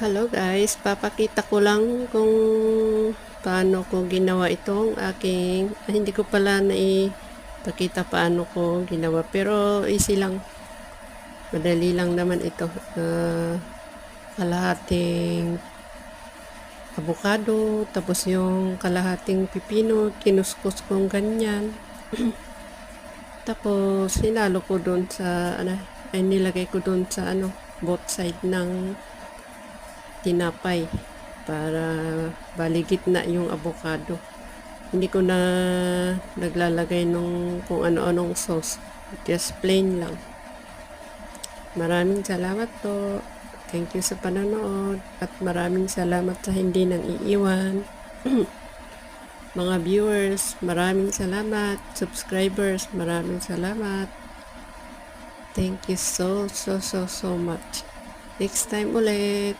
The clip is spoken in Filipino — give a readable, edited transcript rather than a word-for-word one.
Hello guys, papakita ko lang kung paano ko ginawa itong aking, hindi ko pala naipakita paano ko ginawa, pero easy lang, madali lang naman ito. Kalahating avocado, tapos yung kalahating pipino, kinuskus kong ganyan. Tapos hinalo ko doon sa nilagay ko doon sa both side ng tinapay para baligit na yung avocado. Hindi ko na naglalagay nung kung ano-anong sauce, just plain lang. Maraming salamat po. Thank you sa panonood at maraming salamat sa hindi nang iiwan. Mga viewers, maraming salamat. Subscribers, maraming salamat. Thank you so much. Next time ulit.